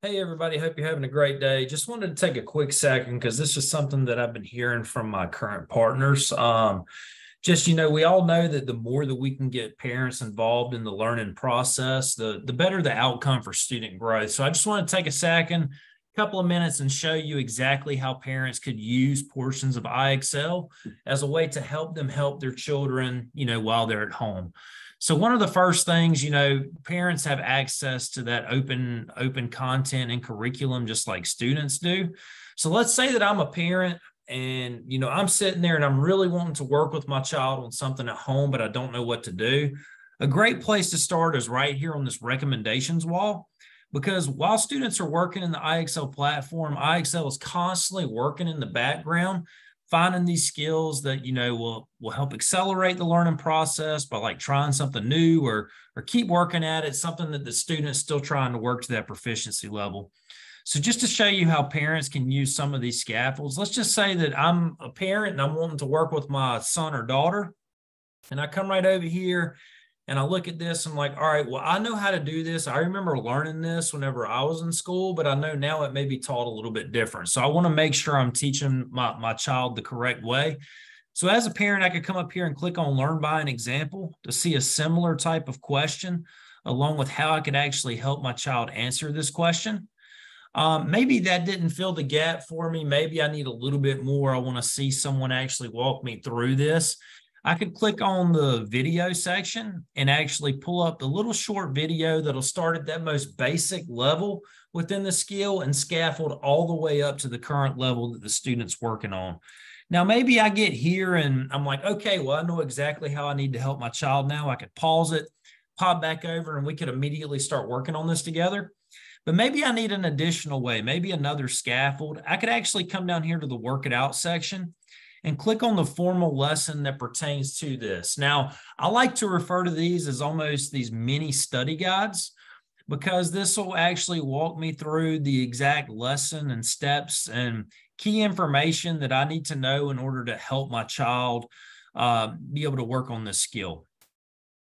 Hey everybody, hope you're having a great day. Just wanted to take a quick second because this is something that I've been hearing from my current partners. We all know that the more that we can get parents involved in the learning process, the better the outcome for student growth. So I just want to take a second, couple of minutes, and show you exactly how parents could use portions of IXL as a way to help them help their children, while they're at home. So one of the first things, parents have access to that open content and curriculum just like students do. So let's say that I'm a parent and I'm sitting there and I'm really wanting to work with my child on something at home, but I don't know what to do. A great place to start is right here on this recommendations wall. Because while students are working in the IXL platform, IXL is constantly working in the background, finding these skills that will help accelerate the learning process by like trying something new or keep working at it, something that the student's still trying to work to that proficiency level. So just to show you how parents can use some of these scaffolds, let's just say that I'm a parent and I'm wanting to work with my son or daughter, and I come right over here and I look at this. I'm like, all right, well, I know how to do this. I remember learning this whenever I was in school, but I know now it may be taught a little bit different. So I want to make sure I'm teaching my child the correct way. So as a parent, I could come up here and click on Learn by an Example to see a similar type of question, along with how I could actually help my child answer this question. Maybe that didn't fill the gap for me. Maybe I need a little bit more. I want to see someone actually walk me through this. I could click on the video section and actually pull up the little short video that'll start at that most basic level within the skill and scaffold all the way up to the current level that the student's working on. Now, maybe I get here and I'm like, okay, well, I know exactly how I need to help my child now. I could pause it, pop back over, and we could immediately start working on this together. But maybe I need an additional way, maybe another scaffold. I could actually come down here to the work it out section and click on the formal lesson that pertains to this. Now, I like to refer to these as almost these mini study guides, because this will actually walk me through the exact lesson and steps and key information that I need to know in order to help my child be able to work on this skill.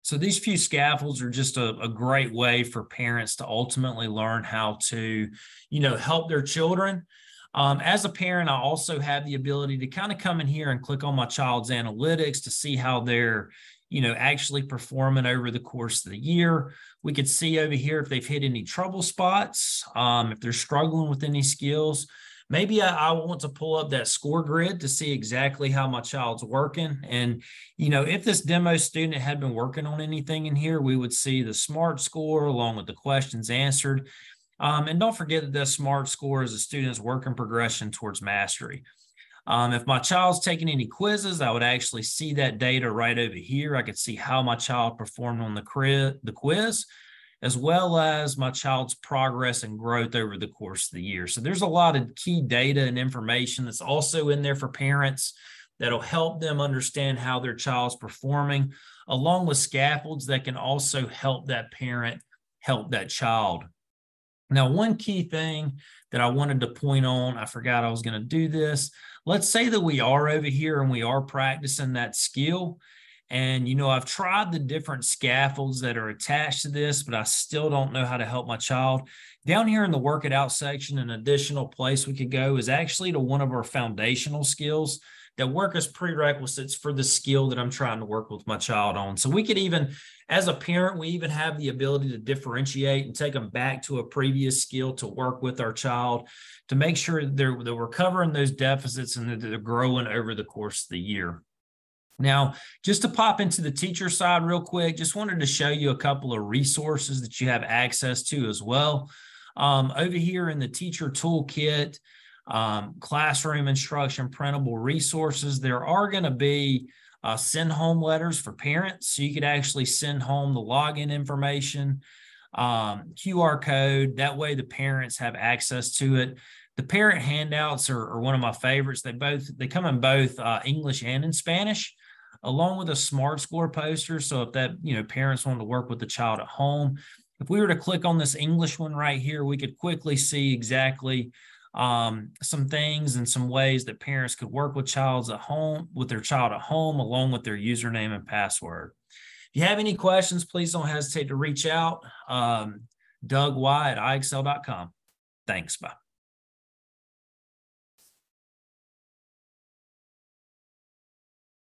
So these few scaffolds are just a great way for parents to ultimately learn how to, help their children. As a parent, I also have the ability to kind of come in here and click on my child's analytics to see how they're, actually performing over the course of the year. We could see over here if they've hit any trouble spots, if they're struggling with any skills. Maybe I want to pull up that score grid to see exactly how my child's working. And, if this demo student had been working on anything in here, we would see the SMART score along with the questions answered. And don't forget that the SMART score is a student's working progression towards mastery. If my child's taking any quizzes, I would actually see that data right over here. I could see how my child performed on the quiz, as well as my child's progress and growth over the course of the year. So there's a lot of key data and information that's also in there for parents that'll help them understand how their child's performing, along with scaffolds that can also help that parent help that child. Now, one key thing that I wanted to point on, I forgot I was going to do this. Let's say that we are over here and we are practicing that skill. And, I've tried the different scaffolds that are attached to this, but I still don't know how to help my child. Down here in the work it out section, an additional place we could go is actually to one of our foundational skills that work as prerequisites for the skill that I'm trying to work with my child on. So we could even, as a parent, we even have the ability to differentiate and take them back to a previous skill to work with our child to make sure that we're covering those deficits and that they're growing over the course of the year. Now, just to pop into the teacher side real quick, just wanted to show you a couple of resources that you have access to as well. Over here in the teacher toolkit, classroom instruction, printable resources, there are going to be send home letters for parents. So you could actually send home the login information, QR code. That way the parents have access to it. The parent handouts are one of my favorites. They come in both English and in Spanish, along with a SMART score poster. So if that, parents want to work with the child at home, if we were to click on this English one right here, we could quickly see exactly some things and some ways that parents could work with their child at home, along with their username and password. If you have any questions, please don't hesitate to reach out. Doug Y at IXL.com. Thanks. Bye.